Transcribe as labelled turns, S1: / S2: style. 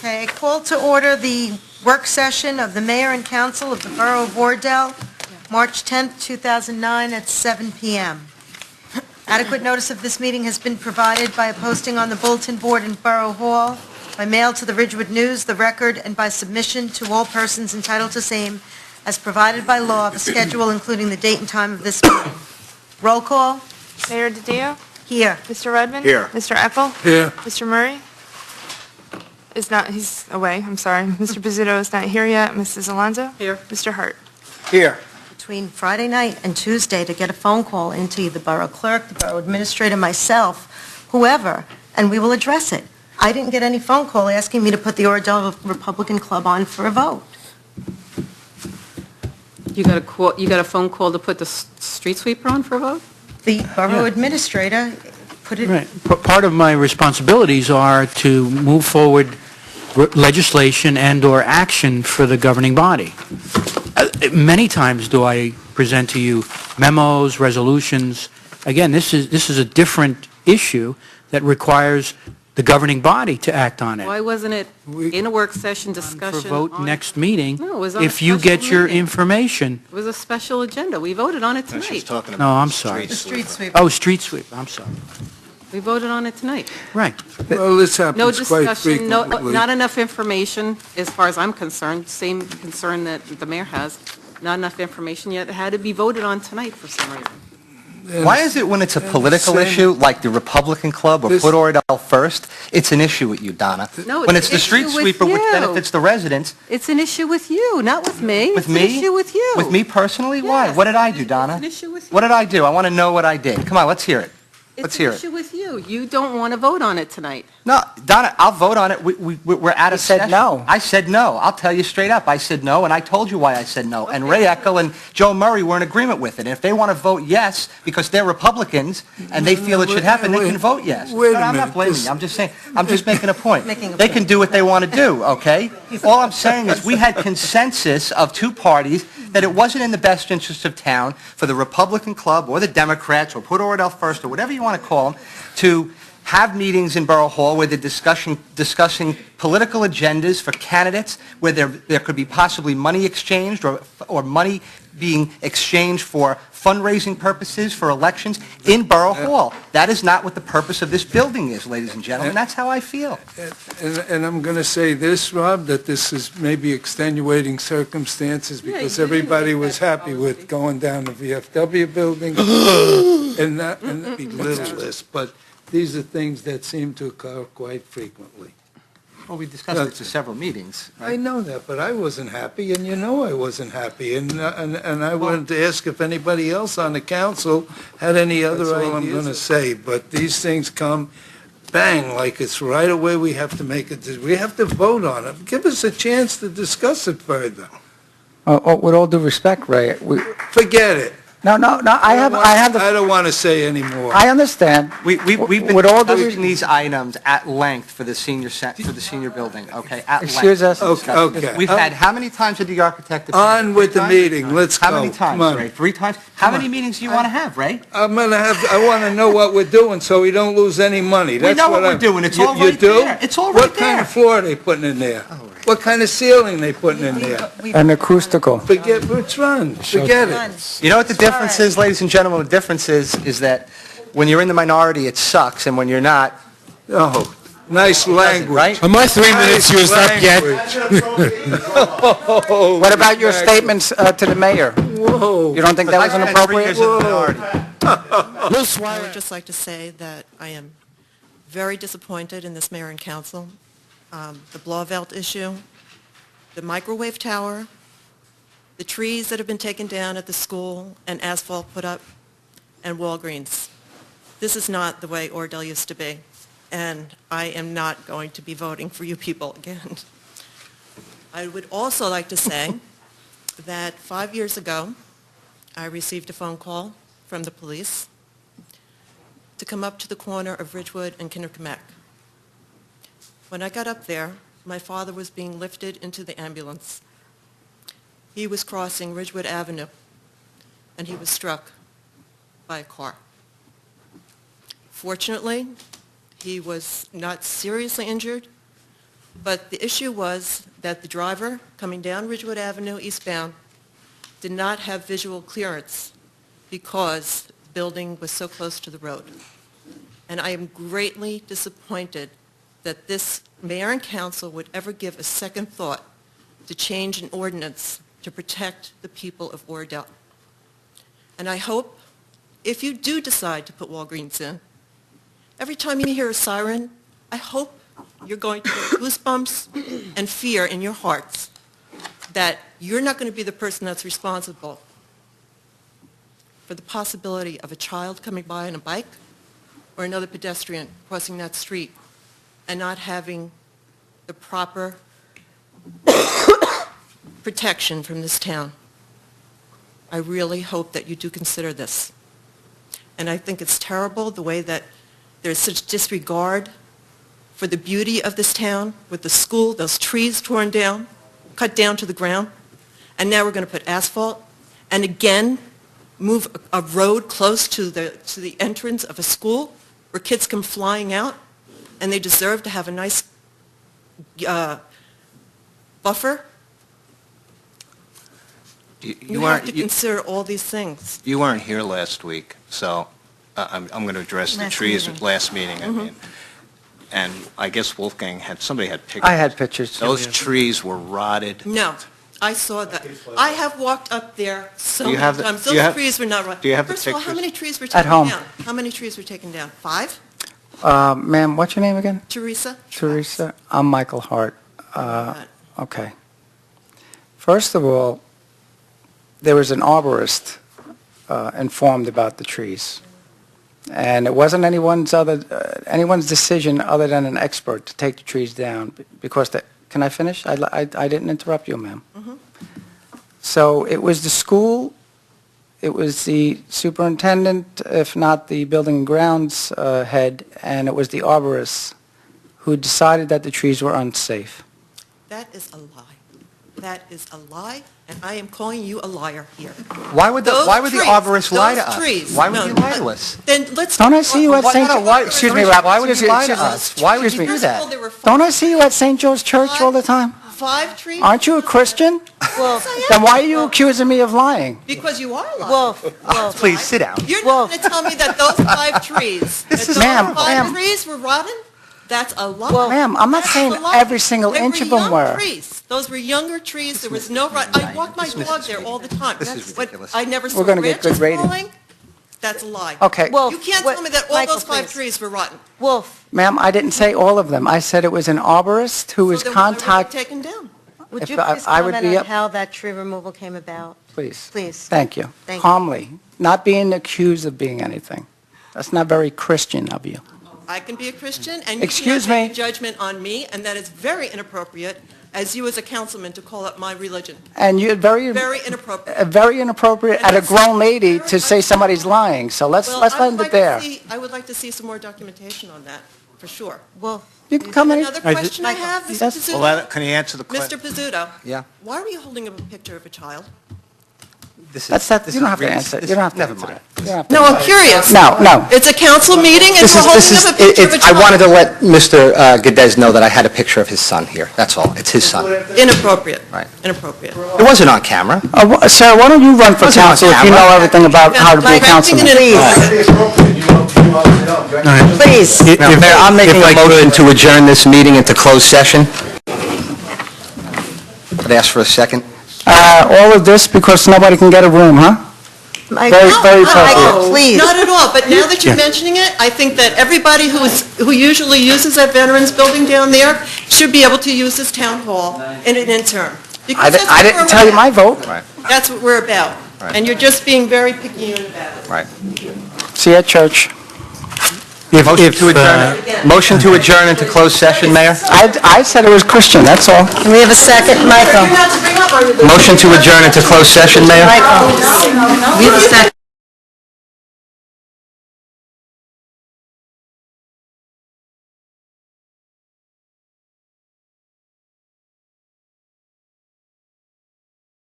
S1: Okay, I call to order the work session of the Mayor and Council of the Borough of Oradell, March 10th, 2009 at 7 p.m. Adequate notice of this meeting has been provided by a posting on the bulletin board in Borough Hall, by mail to the Ridgewood News, the Record, and by submission to all persons entitled to same as provided by law, the schedule including the date and time of this meeting. Roll call.
S2: Mayor Didio?
S1: Here.
S2: Mr. Rudman?
S3: Here.
S2: Mr. Eckel?
S3: Here.
S2: Mr. Murray? He's away, I'm sorry. Mr. Pizzuto is not here yet. Mrs. Alonso?
S1: Here.
S2: Mr. Harte?
S3: Here.
S1: Between Friday night and Tuesday to get a phone call into the borough clerk, the borough administrator, myself, whoever, and we will address it. I didn't get any phone call asking me to put the Oradell Republican Club on for a vote.
S4: You got a phone call to put the street sweeper on for a vote?
S1: The borough administrator put it...
S5: Right. Part of my responsibilities are to move forward legislation and/or action for the governing body. Many times do I present to you memos, resolutions. Again, this is a different issue that requires the governing body to act on it.
S4: Why wasn't it in a work session discussion?
S5: For vote next meeting,
S4: No, it was on a
S5: if you
S4: special
S5: get your
S4: meeting.
S5: information.
S4: It was a special agenda. We voted on it tonight.
S5: No, I'm sorry.
S1: The street sweeper.
S5: Oh, street sweep, I'm sorry.
S4: We voted on it tonight.
S5: Right.
S3: Well, this happens
S4: No
S3: quite
S4: discussion,
S3: frequently.
S4: not enough information, as far as I'm concerned, same concern that the mayor has. Not enough information yet. It had to be voted on tonight for some reason.
S6: Why is it when it's a political
S3: same-
S6: issue, like the Republican Club or
S3: This-
S6: Put Oradell First, it's an issue with you, Donna?
S4: No,
S6: When
S4: it's
S6: it's the
S4: an
S6: street
S4: issue with
S6: sweeper, which
S4: you.
S6: benefits the residents,
S4: It's an issue with you, not with me.
S6: with
S4: It's
S6: me?
S4: an issue with you.
S6: With me personally? Why?
S4: Yes.
S6: What did I do,
S4: It's
S6: Donna?
S4: an issue with you.
S6: What did I do? I want to know what I did. Come on, let's hear it. Let's hear
S4: It's
S6: it.
S4: an issue with you. You don't want to vote on it tonight.
S6: No, Donna, I'll vote on it. We're out of
S7: said
S6: session.
S7: no.
S6: I said no. I'll tell you straight up. I said no, and I told you why I said no. And Ray Eckel and Joe Murray were in agreement with it. And if they want to vote yes because they're Republicans and they feel it should happen, they can vote yes.
S3: Wait a
S6: No, I'm
S3: minute,
S6: not blaming
S3: this-
S6: you. I'm just saying. I'm just making a point.
S1: Making a
S6: They
S1: point.
S6: can do what they want to do, okay? All I'm saying is we had consensus of two parties that it wasn't in the best interest of town for the Republican Club or the Democrats or Put Oradell First or whatever you want to call them to have meetings in Borough Hall where they're discussing political agendas for candidates, where there could be possibly money exchanged or money being exchanged for fundraising purposes for elections in Borough Hall. That is not what the purpose of this building is, ladies and gentlemen. That's how I feel.
S3: And I'm going to say this, Rob, that this is maybe extenuating circumstances
S4: Yeah,
S3: because
S4: you
S3: everybody
S4: didn't
S3: was
S4: get that
S3: happy with going down the VFW building and not belittle this, but these are things that seem to occur quite frequently.
S6: Well, we discussed it at several meetings.
S3: I know that, but I wasn't happy, and you know I wasn't happy, and I wanted to ask if anybody else on the council had any other ideas. That's all I'm going to say, but these things come bang, like it's right away we have to make it, we have to vote on it. Give us a chance to discuss it further.
S7: With all due respect, Ray,
S3: Forget it.
S7: I
S3: don't want to say anymore.
S7: I understand.
S6: We've been
S7: With all due
S6: discussing these items at length for the senior building, okay? At length.
S7: Excuse us.
S3: Okay.
S6: We've had, how many times did the architect appear?
S3: On with the
S6: 3 times?
S3: meeting, let's go.
S6: How many times,
S3: Come on.
S6: Ray? 3 times? How many meetings do you want to have, Ray?
S3: I want to know what we're doing so we don't lose any money. That's
S6: know what we're
S3: I'm-
S6: doing. It's
S3: You-
S6: all
S3: you
S6: right
S3: do?
S6: there. It's all
S3: What
S6: right
S3: kind
S6: there.
S3: of floor are they putting in there? What kind of ceiling they putting in there?
S7: An acoustical.
S3: Forget, which one? Forget it.
S6: You know what the difference is, ladies and gentlemen? The difference is that when you're in the minority, it sucks, and when you're not,
S3: Oh, nice language.
S6: right?
S8: Are my 3 minutes used up yet?
S3: Whoa.
S7: What about your statements to the mayor?
S3: Whoa.
S7: You don't think that was
S6: I spent 3
S7: inappropriate?
S6: years in the minority.
S8: Lil
S9: I would just like to say that I am very disappointed in this mayor and council. The Blauvelt issue, the microwave tower, the trees that have been taken down at the school and asphalt put up, and Walgreens. This is not the way Oradell used to be, and I am not going to be voting for you people again. I would also like to say that 5 years ago, I received a phone call from the police to come up to the corner of Ridgewood and Kinderkamek. When I got up there, my father was being lifted into the ambulance. He was crossing Ridgewood Avenue, and he was struck by a car. Fortunately, he was not seriously injured, But the issue was that the driver coming down Ridgewood Avenue eastbound did not have visual clearance because the building was so close to the road. And I am greatly disappointed that this mayor and council would ever give a second thought to change an ordinance to protect the people of Oradell. And I hope, if you do decide to put Walgreens in, every time you hear a siren, I hope you're going to get goosebumps and fear in your hearts that you're not going to be the person that's responsible for the possibility of a child coming by on a bike or another pedestrian crossing that street and not having the proper protection from this town. I really hope that you do consider this. And I think it's terrible the way that there's such disregard for the beauty of this town with the school, those trees torn down, cut down to the ground, and now we're going to put asphalt and again move a road close to the entrance of a school where kids come flying out and they deserve to have a nice buffer. You have to consider all these things.
S10: You weren't here last week, so I'm going to address the trees at last meeting, I mean. And I guess Wolfgang somebody had pictures.
S7: I had pictures.
S10: Those trees were rotted.
S9: No, I saw that. I have walked up there so
S10: Do you
S9: many
S10: have the-
S9: times.
S10: do you
S9: Those
S10: have-
S9: trees were not rotted.
S10: do you have the
S9: First of all, how
S10: pictures?
S9: many trees were
S7: At
S9: taken
S7: home.
S9: down? How many trees were taken down? 5?
S7: Ma'am, what's your name again?
S9: Teresa?
S7: Teresa? I'm Michael Harte. Okay. First of all, there was an arborist informed about the trees. And it wasn't anyone's decision other than an expert to take the trees down because can I finish? I didn't interrupt you, ma'am. So it was the school, it was the superintendent, if not the building and grounds head, and it was the arborist who decided that the trees were unsafe.
S9: That is a lie. That is a lie, and I am calling you a liar here.
S6: Why would the arborist lie to
S9: Those
S6: us?
S9: trees.
S6: Why would
S9: No,
S6: he lie to us?
S9: Then let's...
S7: Don't I see you at St. Excuse me, Rob.
S6: Why would he lie to
S7: Excuse me.
S6: us? Why would he do
S9: First of all,
S6: that?
S9: there were
S7: Don't I see you at St. Joe's Church all the time?
S9: 5 trees?
S7: Aren't you a Christian?
S1: Well,
S7: Then why are you accusing me of lying?
S9: Because you are lying.
S1: Wolf,
S6: Please, sit down.
S9: You're not going to tell me that those 5 trees, that those
S7: Ma'am,
S9: 5
S7: ma'am.
S9: trees were rotten? That's a lie.
S7: Ma'am, I'm not
S9: That's
S7: saying
S9: a lie.
S7: every single inch of them
S9: They
S7: were.
S9: were young trees. Those were younger trees. There was no rot. I walk my dog there all the time.
S6: This is
S9: But
S6: ridiculous.
S9: I never saw
S7: We're gonna get good
S9: branches
S7: rating.
S9: falling. That's a lie.
S7: Okay.
S1: Wolf,
S9: You can't tell me that all those 5 trees were rotten.
S1: Wolf,
S7: Ma'am, I didn't say all of them. I said it was an arborist who was
S9: So then why were they
S7: contacted.
S9: taken down?
S1: would
S7: If
S1: you
S7: I-
S1: please
S7: I would
S1: comment
S7: be
S1: on
S7: up-
S1: how that tree removal came about?
S7: Please.
S1: Please.
S7: Thank you.
S1: Thank you.
S7: Calmly. Not being accused of being anything. That's not very Christian of you.
S9: I can be a Christian, and you
S7: Excuse
S9: can't make
S7: me.
S9: a judgment on me, and that is very inappropriate, as you as a councilman, to call up my religion.
S7: And you're
S9: Very inappropriate.
S7: very inappropriate at a grown lady to say somebody's lying. So let's
S9: Well,
S7: end it there.
S9: I would like to see some more documentation on that, for sure.
S1: Wolf,
S7: You can come in.
S9: Another question I have, Mr.
S7: That's-
S9: Pizzuto.
S10: Well, can he answer the question?
S9: Mr. Pizzuto.
S6: Yeah.
S9: Why are you holding up a picture of a child?
S6: This
S7: That's that.
S6: this
S7: You don't
S6: is
S7: have to
S6: really-
S7: answer.
S6: this-
S7: You don't have to
S6: Never
S7: answer
S6: mind.
S7: that. You don't have to
S9: No, I'm
S7: answer
S9: curious.
S7: that. No.
S9: It's a council meeting, and we're holding up a picture of a
S11: I
S9: child.
S11: wanted to let Mr. Geddes know that I had a picture of his son here. That's all. It's his son.
S9: Inappropriate.
S11: Right.
S9: Inappropriate.
S11: It wasn't on camera.
S7: Sir, why don't you run for
S11: Wasn't on
S7: council if you
S11: camera.
S7: know everything about how to be a
S9: Directing
S7: councilman?
S9: an
S1: please.
S11: Now, Mayor, I'm making a motion to adjourn this meeting into closed session. I'd ask for a second.
S7: All of this because nobody can get a room, huh? Very, very appropriate.
S1: Michael, please.
S9: Not at all, but now that you're mentioning it, I think that everybody who usually uses that Veterans Building down there should be able to use this town hall in an interim. Because that's
S7: I
S9: what
S7: didn't
S9: we're
S7: tell you my
S9: about.
S7: vote.
S11: Right,
S9: That's what we're about.
S11: Right.
S9: And you're just being very picayune about it.
S11: right.
S7: See you at church.
S6: Motion to adjourn into closed session, Mayor?
S7: I said it was Christian, that's all.
S1: Can we have a second, Michael?
S9: You're not to bring up our religion.
S6: Motion to adjourn into closed session, Mayor?
S1: Michael, we have a second.